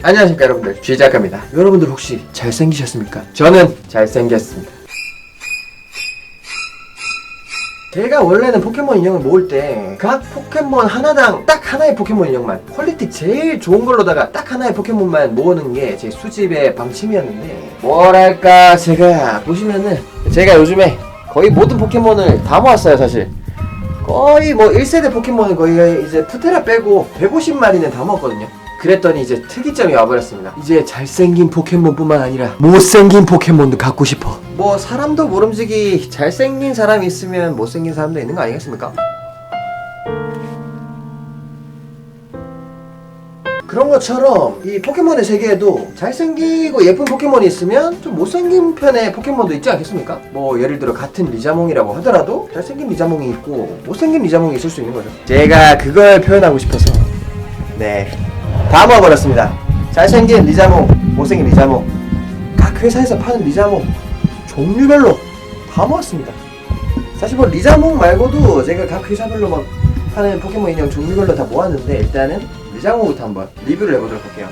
안녕하십니까 여러분들, 쥐작가입니다. 여러분들 혹시 잘생기셨습니까? 저는 잘생겼습니다. 제가 원래는 포켓몬 인형을 모을 때 각 포켓몬 하나당 딱 하나의 포켓몬 인형만, 퀄리티 제일 좋은 걸로다가 딱 하나의 포켓몬만 모으는 게 제 수집의 방침이었는데, 뭐랄까, 제가 보시면은 제가 요즘에 거의 모든 포켓몬을 다 모았어요. 사실 거의 뭐 1세대 포켓몬은 거의 이제 푸테라 빼고 150마리는 다 모았거든요. 그랬더니 이제 특이점이 와버렸습니다. 이제 잘생긴 포켓몬뿐만 아니라 못생긴 포켓몬도 갖고 싶어. 뭐 사람도 모름지기 잘생긴 사람이 있으면 못생긴 사람도 있는 거 아니겠습니까? 그런 것처럼 이 포켓몬의 세계에도 잘생기고 예쁜 포켓몬이 있으면 좀 못생긴 편의 포켓몬도 있지 않겠습니까? 뭐 예를 들어 같은 리자몽이라고 하더라도 잘생긴 리자몽이 있고 못생긴 리자몽이 있을 수 있는 거죠. 제가 그걸 표현하고 싶어서 다 모아버렸습니다. 잘생긴 리자몽, 못생긴 리자몽, 각 회사에서 파는 리자몽 종류별로 다 모았습니다. 사실 뭐 리자몽 말고도 제가 각 회사별로 막 파는 포켓몬 인형 종류별로 다 모았는데, 일단은 리자몽부터 한번 리뷰를 해보도록 할게요.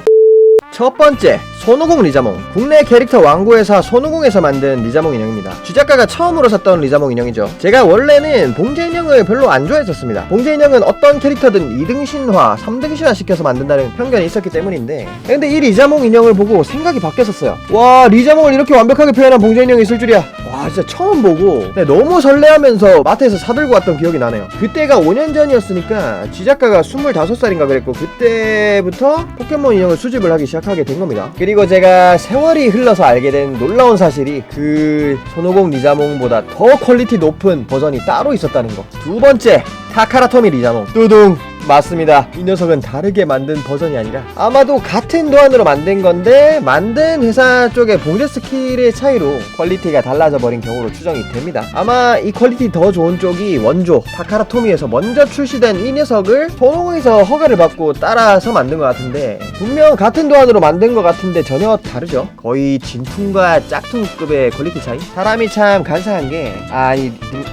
첫 번째, 손오공 리자몽. 국내 캐릭터 왕구회사 손오공에서 만든 리자몽 인형입니다. 쥐작가가 처음으로 샀던 리자몽 인형이죠. 제가 원래는 봉제 인형을 별로 안 좋아했었습니다. 봉제 인형은 어떤 캐릭터든 2등 신화, 3등 신화 시켜서 만든다는 편견이 있었기 때문인데, 근데 이 리자몽 인형을 보고 생각이 바뀌었었어요. 와, 리자몽을 이렇게 완벽하게 표현한 봉제 인형이 있을 줄이야. 와, 진짜 처음 보고 너무 설레하면서 마트에서 사들고 왔던 기억이 나네요. 그때가 5년 전이었으니까 쥐작가가 25살인가 그랬고, 그때부터 포켓몬 인형을 수집을 하기 시작하게 된 겁니다. 그리고 제가 세월이 흘러서 알게 된 놀라운 사실이 그 손오공 리자몽보다 더 퀄리티 높은 버전이 따로 있었다는 거. 두 번째, 타카라토미 리자몽. 뚜둥, 맞습니다. 이 녀석은 다르게 만든 버전이 아니라 아마도 같은 도안으로 만든 건데 만든 회사 쪽의 봉제 스킬의 차이로 퀄리티가 달라져 버린 경우로 추정이 됩니다. 아마 이 퀄리티 더 좋은 쪽이 원조 타카라토미에서 먼저 출시된 이 녀석을 손오공에서 허가를 받고 따라서 만든 것 같은데, 분명 같은 도안으로 만든 것 같은데 전혀 다르죠. 거의 진퉁과 짝퉁급의 퀄리티 차이. 사람이 참 간사한 게,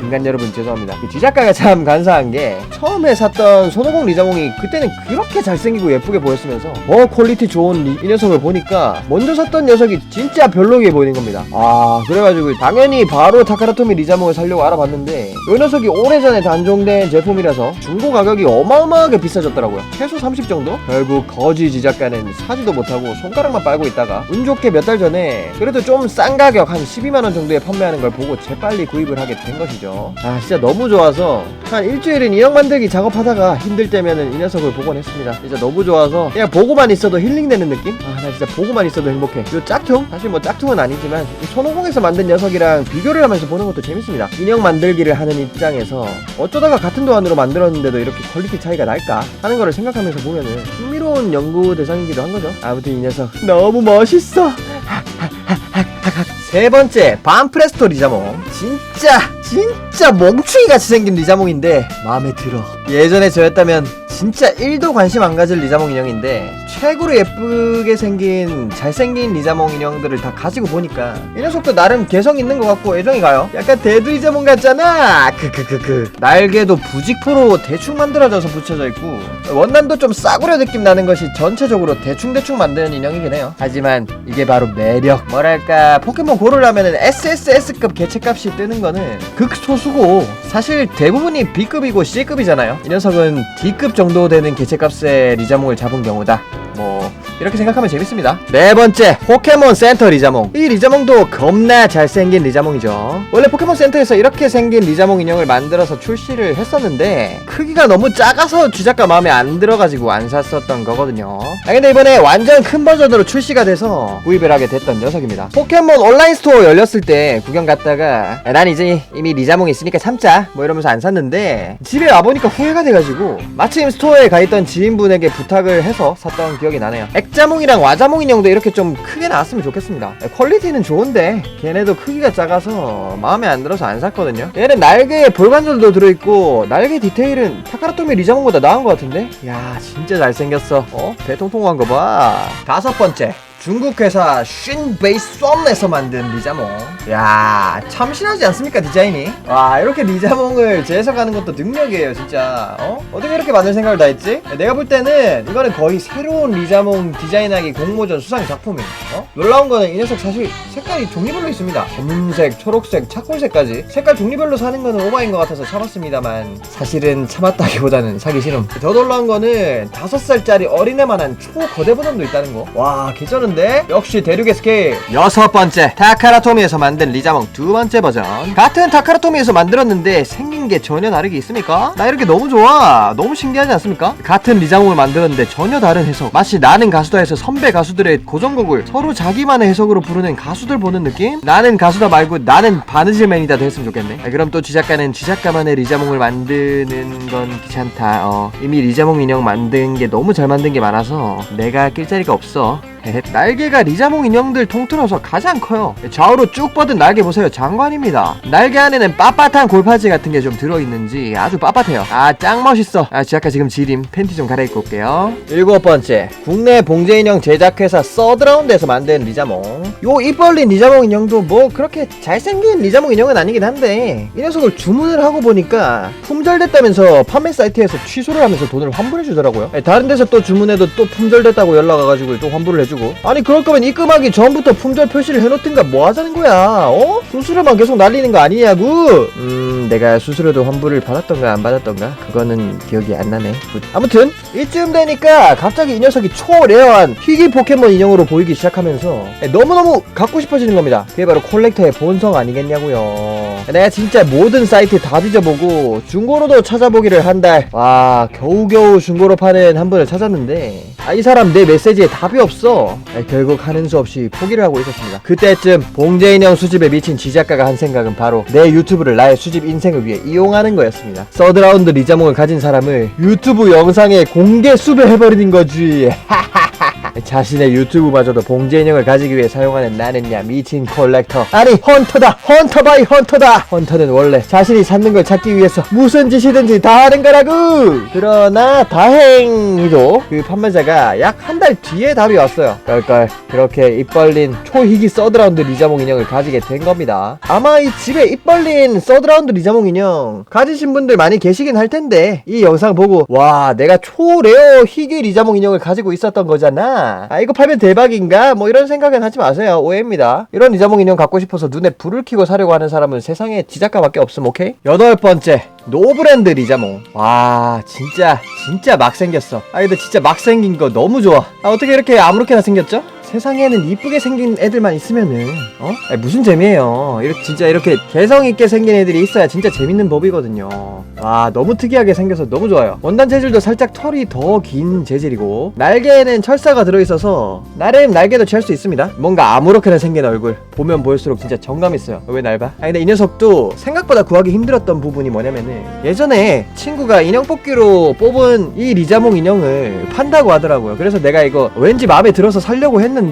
인간 여러분 죄송합니다. 쥐작가가 참 간사한 게, 처음에 샀던 손오공 리자몽이 그때는 그렇게 잘생기고 예쁘게 보였으면서 퀄리티 좋은 이 녀석을 보니까 먼저 샀던 녀석이 진짜 별로게 보이는 겁니다. 그래가지고 당연히 바로 타카라토미 리자몽을 사려고 알아봤는데, 이 녀석이 오래전에 단종된 제품이라서 중고 가격이 어마어마하게 비싸졌더라고요. 최소 30 정도? 결국 거지 쥐작가는 사지도 못하고 손가락만 빨고 있다가 운 좋게 몇 달 전에 그래도 좀 싼 가격 한 12만원 정도에 판매하는 걸 보고 재빨리 구입을 하게 된 것이죠. 진짜 너무 좋아서 한 일주일은 인형 만들기 작업하다가 힘들 때면은 이 녀석을 복원했습니다. 진짜 너무 좋아서 그냥 보고만 있어도 힐링되는 느낌? 나 진짜 보고만 있어도 행복해. 요 짝퉁? 사실 뭐 짝퉁은 아니지만 이 손오공에서 만든 녀석이랑 비교를 하면서 보는 것도 재밌습니다. 인형 만들기를 하는 입장에서 어쩌다가 같은 도안으로 만들었는데도 이렇게 퀄리티 차이가 날까 하는 거를 생각하면서 보면은 흥미로운 연구 대상이기도 한 거죠. 아무튼 이 녀석 너무 멋있어. 세 번째, 반프레스토 리자몽. 진짜 멍충이같이 생긴 리자몽인데 마음에 들어. 예전에 저였다면 진짜 1도 관심 안 가질 리자몽 인형인데, 최고로 예쁘게 생긴 잘생긴 리자몽 인형들을 다 가지고 보니까 이 녀석도 나름 개성 있는 것 같고 애정이 가요. 약간 데드 리자몽 같잖아. 날개도 부직포로 대충 만들어져서 붙여져 있고, 원단도 좀 싸구려 느낌 나는 것이 전체적으로 대충 만든 인형이긴 해요. 하지만 이게 바로 매력. 뭐랄까, 포켓몬 고를 하면은 SSS급 개체값이 뜨는 거는 극소수고, 사실 대부분이 B급이고 C급이잖아요. 이 녀석은 D급 정도 되는 개체값의 리자몽을 잡은 경우다. 이렇게 생각하면 재밌습니다. 네 번째, 포켓몬 센터 리자몽. 이 리자몽도 겁나 잘생긴 리자몽이죠. 원래 포켓몬 센터에서 이렇게 생긴 리자몽 인형을 만들어서 출시를 했었는데 크기가 너무 작아서 쥐작가 마음에 안 들어가지고 안 샀었던 거거든요. 근데 이번에 완전 큰 버전으로 출시가 돼서 구입을 하게 됐던 녀석입니다. 포켓몬 온라인 스토어 열렸을 때 구경 갔다가 난 이제 이미 리자몽이 있으니까 참자 이러면서 안 샀는데, 집에 와보니까 후회가 돼가지고 마침 스토어에 가있던 지인분에게 부탁을 해서 샀던 기억이 나네요. 액자몽이랑 와자몽 인형도 이렇게 좀 크게 나왔으면 좋겠습니다. 퀄리티는 좋은데 걔네도 크기가 작아서 마음에 안 들어서 안 샀거든요. 얘는 날개에 볼관절도 들어있고 날개 디테일은 타카라토미 리자몽보다 나은 것 같은데? 야, 진짜 잘생겼어. 배 통통한 거 봐. 다섯 번째, 중국 회사 쉰베이썸에서 만든 리자몽. 야, 참신하지 않습니까 디자인이? 와, 이렇게 리자몽을 재해석하는 것도 능력이에요 진짜. 어떻게 이렇게 만들 생각을 다 했지? 내가 볼 때는 이거는 거의 새로운 리자몽 디자인하기 공모전 수상 작품이에요. 놀라운 거는 이 녀석 사실 색깔이 종류별로 있습니다. 검은색, 초록색, 차콜색까지 색깔 종류별로 사는 거는 오바인 것 같아서 참았습니다만 사실은 참았다기보다는 사기 싫음. 더 놀라운 거는 5살짜리 어린애만한 초거대 버전도 있다는 거. 와, 개쩌는데? 역시 대륙의 스케일. 6번째, 타카라토미에서 만든 리자몽 2번째 버전. 같은 타카라토미에서 만들었는데 생긴 게 전혀 다르게 있습니까? 나 이렇게 너무 좋아. 너무 신기하지 않습니까? 같은 리자몽을 만들었는데 전혀 다른 해석. 마치 나는 가수다에서 선배 가수들의 고정곡을 서로 자기만의 해석으로 부르는 가수들 보는 느낌? 나는 가수다 말고 나는 바느질맨이다 됐으면 좋겠네. 그럼 또 쥐작가는 쥐작가만의 리자몽을 만드는 건 귀찮다. 이미 리자몽 인형 만든 게 너무 잘 만든 게 많아서 내가 낄 자리가 없어. 날개가 리자몽 인형들 통틀어서 가장 커요. 좌우로 쭉 뻗은 날개 보세요. 장관입니다. 날개 안에는 빳빳한 골파지 같은 게 좀 들어있는지 아주 빳빳해요. 아, 짱 멋있어. 쥐작가 지금 지림. 팬티 좀 갈아입고 올게요. 7번째, 국내 봉제 인형 제작회사 서드라운드에서 만든 리자몽. 요 입 벌린 리자몽 인형도 뭐 그렇게 잘생긴 리자몽 인형은 아니긴 한데 이 녀석을 주문을 하고 보니까 품절됐다면서 판매 사이트에서 취소를 하면서 돈을 환불해 주더라고요. 다른 데서 또 주문해도 또 품절됐다고 연락 와가지고 또 환불을 해주고. 아니, 그럴 거면 입금하기 전부터 품절 표시를 해놓든가 뭐 하자는 거야? 수수료만 계속 날리는 거 아니냐고? 내가 수수료도 환불을 받았던가 안 받았던가 그거는 기억이 안 나네. 아무튼 이쯤 되니까 갑자기 이 녀석이 초레어한 희귀 포켓몬 인형으로 보이기 시작하면서 너무너무 갖고 싶어지는 겁니다. 그게 바로 콜렉터의 본성 아니겠냐고요. 내가 진짜 모든 사이트 다 뒤져보고 중고로도 찾아보기를 한 달. 와, 겨우겨우 중고로 파는 한 분을 찾았는데 이 사람 내 메시지에 답이 없어. 결국 하는 수 없이 포기를 하고 있었습니다. 그때쯤 봉제 인형 수집에 미친 지작가가 한 생각은 바로 내 유튜브를 나의 수집 인생을 위해 이용하는 거였습니다. 서드라운드 리자몽을 가진 사람을 유튜브 영상에 공개 수배해버리는 거지. 자신의 유튜브마저도 봉제 인형을 가지기 위해 사용하는 나는야 미친 콜렉터. 아니, 헌터다. 헌터 바이 헌터다. 헌터는 원래 자신이 찾는 걸 찾기 위해서 무슨 짓이든지 다 하는 거라고. 그러나 다행히도 그 판매자가 약 한 달 뒤에 답이 왔어요. 껄껄. 그렇게 입 벌린 초희귀 서드라운드 리자몽 인형을 가지게 된 겁니다. 아마 이 집에 입 벌린 서드라운드 리자몽 인형 가지신 분들 많이 계시긴 할 텐데 이 영상 보고 와, 내가 초레어 희귀 리자몽 인형을 가지고 있었던 거잖아. 이거 팔면 대박인가? 뭐 이런 생각은 하지 마세요. 오해입니다. 이런 리자몽 인형 갖고 싶어서 눈에 불을 켜고 사려고 하는 사람은 세상에 지작가밖에 없음. 오케이? 8번째, 노브랜드 리자몽. 와, 진짜 막 생겼어. 근데 진짜 막 생긴 거 너무 좋아. 어떻게 이렇게 아무렇게나 생겼죠? 세상에는 이쁘게 생긴 애들만 있으면은 무슨 재미예요. 진짜 이렇게 개성있게 생긴 애들이 있어야 진짜 재밌는 법이거든요. 와, 너무 특이하게 생겨서 너무 좋아요. 원단 재질도 살짝 털이 더 긴 재질이고 날개에는 철사가 들어있어서 나름 날개도 취할 수 있습니다. 뭔가 아무렇게나 생긴 얼굴 보면 볼수록 진짜 정감 있어요. 왜 날 봐? 근데 이 녀석도 생각보다 구하기 힘들었던 부분이 뭐냐면은 예전에 친구가 인형 뽑기로 뽑은 이 리자몽 인형을 판다고 하더라고요. 그래서 내가 이거 왠지 마음에 들어서 살려고 했는데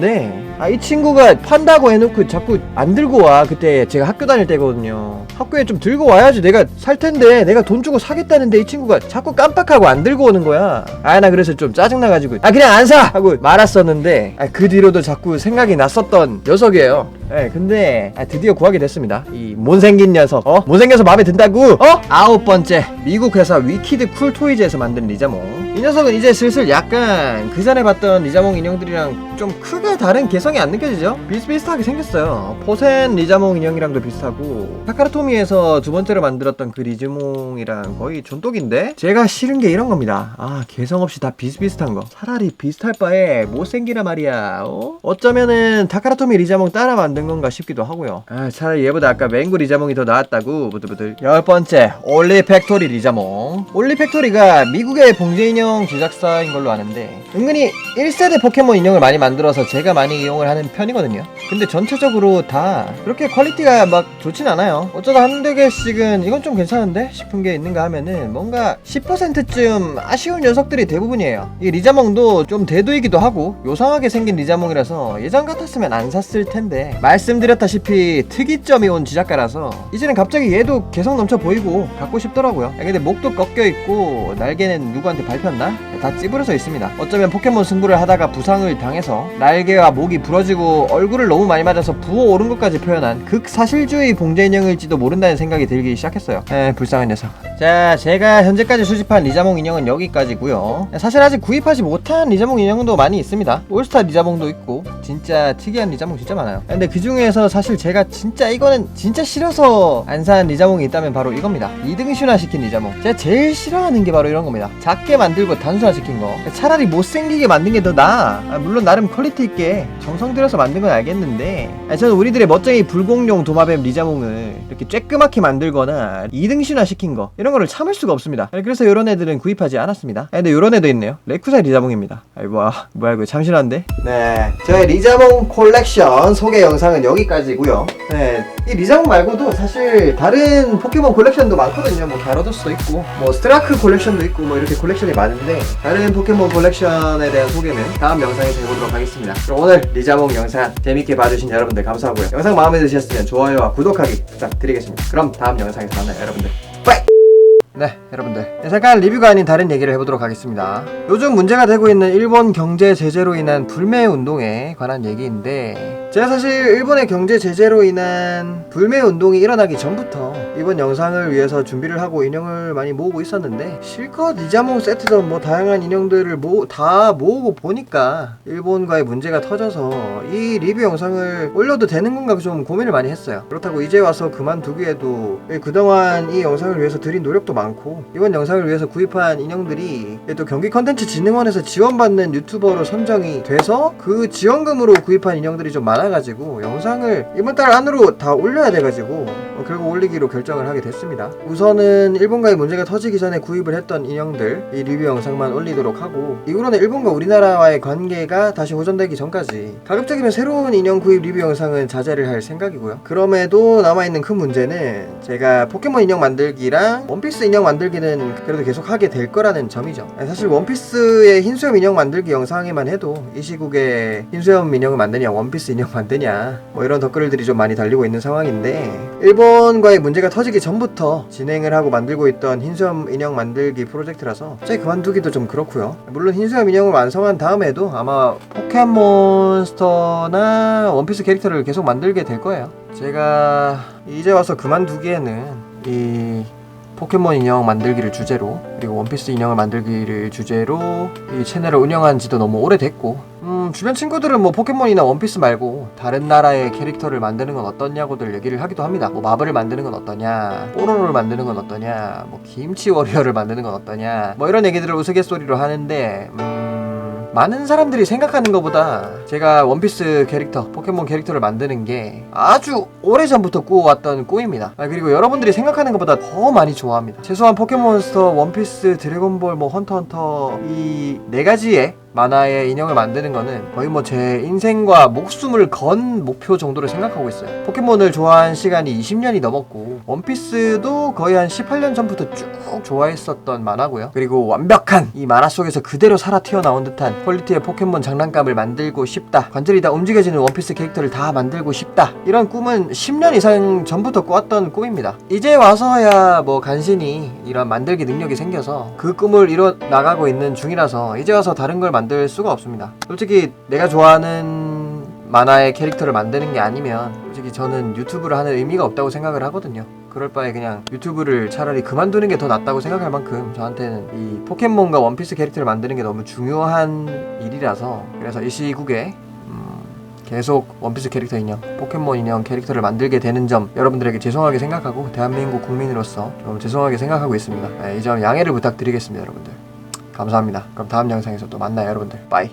이 친구가 판다고 해놓고 자꾸 안 들고 와. 그때 제가 학교 다닐 때거든요. 학교에 좀 들고 와야지 내가 살 텐데 내가 돈 주고 사겠다는데 이 친구가 자꾸 깜빡하고 안 들고 오는 거야. 나 그래서 좀 짜증나가지고 그냥 안 사! 하고 말았었는데 그 뒤로도 자꾸 생각이 났었던 녀석이에요. 근데 드디어 구하게 됐습니다. 이 못생긴 녀석. 못생겨서 마음에 든다고? 9번째, 미국 회사 위키드 쿨토이즈에서 만든 리자몽. 이 녀석은 이제 슬슬 약간 그 전에 봤던 리자몽 인형들이랑 좀 크게 다른 개성이 안 느껴지죠? 비슷비슷하게 생겼어요. 포센 리자몽 인형이랑도 비슷하고 타카라토미에서 두 번째로 만들었던 그 리자몽이랑 거의 존독인데 제가 싫은 게 이런 겁니다. 개성 없이 다 비슷비슷한 거. 차라리 비슷할 바에 못생기라 말이야. 어쩌면은 타카라토미 리자몽 따라 만든 건가 싶기도 하고요. 차라리 얘보다 아까 맹구 리자몽이 더 나았다고. 부들부들. 10번째, 올리 팩토리 리자몽. 올리 팩토리가 미국의 봉제 인형 제작사인 걸로 아는데 은근히 1세대 포켓몬 인형을 많이 만들어서 제가 많이 이용을 하는 편이거든요. 근데 전체적으로 다 그렇게 퀄리티가 막 좋진 않아요. 어쩌다 한두 개씩은 이건 좀 괜찮은데 싶은 게 있는가 하면은 뭔가 10%쯤 아쉬운 녀석들이 대부분이에요. 이 리자몽도 좀 대두이기도 하고 요상하게 생긴 리자몽이라서 예전 같았으면 안 샀을 텐데, 말씀드렸다시피 특이점이 온 지작가라서 이제는 갑자기 얘도 개성 넘쳐 보이고 갖고 싶더라고요. 근데 목도 꺾여 있고 날개는 누구한테 밟혔나? 다 찌부려져 있습니다. 어쩌면 포켓몬 승부를 하다가 부상을 당해서 날개와 목이 부러지고 얼굴을 너무 많이 맞아서 부어오른 것까지 표현한 극사실주의 봉제 인형일지도 모른다는 생각이 들기 시작했어요. 불쌍한 녀석. 자, 제가 현재까지 수집한 리자몽 인형은 여기까지고요. 사실 아직 구입하지 못한 리자몽 인형도 많이 있습니다. 올스타 리자몽도 있고 진짜 특이한 리자몽 진짜 많아요. 근데 그 중에서 사실 제가 진짜 이거는 진짜 싫어서 안 산 리자몽이 있다면 바로 이겁니다. 2등신화 시킨 리자몽. 제가 제일 싫어하는 게 바로 이런 겁니다. 작게 만들고 단순화 시킨 거. 차라리 못생기게 만든 게 더 나아. 물론 나름 퀄리티 있게 정성 들여서 만든 건 알겠는데, 저는 우리들의 멋쟁이 불공룡 도마뱀 리자몽을 이렇게 쬐끄맣게 만들거나 2등신화 시킨 거, 이런 거를 참을 수가 없습니다. 그래서 이런 애들은 구입하지 않았습니다. 근데 이런 애도 있네요. 레쿠사 리자몽입니다. 뭐야 이거 참신한데? 네, 저의 리자몽 콜렉션 소개 영상은 여기까지고요. 네, 이 리자몽 말고도 사실 다른 포켓몬 콜렉션도 많거든요. 뭐 가로도스도 있고 뭐 스트라크 콜렉션도 있고 뭐 이렇게 콜렉션이 많은데, 다른 포켓몬 콜렉션에 대한 소개는 다음 영상에서 해보도록 하겠습니다. 그럼 오늘 리자몽 영상 재밌게 봐주신 여러분들 감사하고요. 영상 마음에 드셨으면 좋아요와 구독하기 부탁드리겠습니다. 그럼 다음 영상에서 만나요, 여러분들. 빠이! 네, 여러분들, 잠깐 리뷰가 아닌 다른 얘기를 해보도록 하겠습니다. 요즘 문제가 되고 있는 일본 경제 제재로 인한 불매 운동에 관한 얘기인데, 제가 사실 일본의 경제 제재로 인한 불매 운동이 일어나기 전부터 이번 영상을 위해서 준비를 하고 인형을 많이 모으고 있었는데, 실컷 리자몽 세트든 뭐 다양한 인형들을 다 모으고 보니까 일본과의 문제가 터져서 이 리뷰 영상을 올려도 되는 건가 좀 고민을 많이 했어요. 그렇다고 이제 와서 그만두기에도 그동안 이 영상을 위해서 들인 노력도 많고, 이번 영상을 위해서 구입한 인형들이 또 경기컨텐츠진흥원에서 지원받는 유튜버로 선정이 돼서 그 지원금으로 구입한 인형들이 좀 많아가지고 영상을 이번 달 안으로 다 올려야 돼가지고 결국 올리기로 결정을 하게 됐습니다. 우선은 일본과의 문제가 터지기 전에 구입을 했던 인형들 이 리뷰 영상만 올리도록 하고, 이후로는 일본과 우리나라와의 관계가 다시 호전되기 전까지 가급적이면 새로운 인형 구입 리뷰 영상은 자제를 할 생각이고요. 그럼에도 남아있는 큰 문제는 제가 포켓몬 인형 만들기랑 원피스 인형 만들기는 그래도 계속 하게 될 거라는 점이죠. 사실 원피스의 흰수염 인형 만들기 영상에만 해도 이 시국에 흰수염 인형을 만드냐 원피스 인형 만드냐 뭐 이런 댓글들이 좀 많이 달리고 있는 상황인데, 일본과의 문제가 터지기 전부터 진행을 하고 만들고 있던 흰수염 인형 만들기 프로젝트라서 갑자기 그만두기도 좀 그렇고요. 물론 흰수염 인형을 완성한 다음에도 아마 포켓몬스터나 원피스 캐릭터를 계속 만들게 될 거예요. 제가 이제 와서 그만두기에는 이 포켓몬 인형 만들기를 주제로, 그리고 원피스 인형을 만들기를 주제로 이 채널을 운영한 지도 너무 오래됐고, 주변 친구들은 뭐 포켓몬이나 원피스 말고 다른 나라의 캐릭터를 만드는 건 어떠냐고들 얘기를 하기도 합니다. 뭐 마블을 만드는 건 어떠냐, 뽀로로를 만드는 건 어떠냐, 뭐 김치 워리어를 만드는 건 어떠냐, 뭐 이런 얘기들을 우스갯소리로 하는데, 많은 사람들이 생각하는 것보다 제가 원피스 캐릭터, 포켓몬 캐릭터를 만드는 게 아주 오래전부터 꾸어왔던 꿈입니다. 그리고 여러분들이 생각하는 것보다 더 많이 좋아합니다. 최소한 포켓몬스터, 원피스, 드래곤볼, 뭐 헌터 이 4가지의 만화의 인형을 만드는 거는 거의 뭐 제 인생과 목숨을 건 목표 정도로 생각하고 있어요. 포켓몬을 좋아한 시간이 20년이 넘었고, 원피스도 거의 한 18년 전부터 쭉 좋아했었던 만화고요. 그리고 완벽한 이 만화 속에서 그대로 살아 튀어나온 듯한 퀄리티의 포켓몬 장난감을 만들고 싶다, 관절이 다 움직여지는 원피스 캐릭터를 다 만들고 싶다, 이런 꿈은 10년 이상 전부터 꿔왔던 꿈입니다. 이제 와서야 뭐 간신히 이런 만들기 능력이 생겨서 그 꿈을 이뤄 나가고 있는 중이라서 이제 와서 다른 걸 만들 수가 없습니다. 솔직히 내가 좋아하는 만화의 캐릭터를 만드는 게 아니면 솔직히 저는 유튜브를 하는 의미가 없다고 생각을 하거든요. 그럴 바에 그냥 유튜브를 차라리 그만두는 게 더 낫다고 생각할 만큼 저한테는 이 포켓몬과 원피스 캐릭터를 만드는 게 너무 중요한 일이라서, 그래서 이 시국에 계속 원피스 캐릭터 인형, 포켓몬 인형 캐릭터를 만들게 되는 점 여러분들에게 죄송하게 생각하고 대한민국 국민으로서 너무 죄송하게 생각하고 있습니다. 이 점 양해를 부탁드리겠습니다, 여러분들. 감사합니다. 그럼 다음 영상에서 또 만나요, 여러분들. 빠이.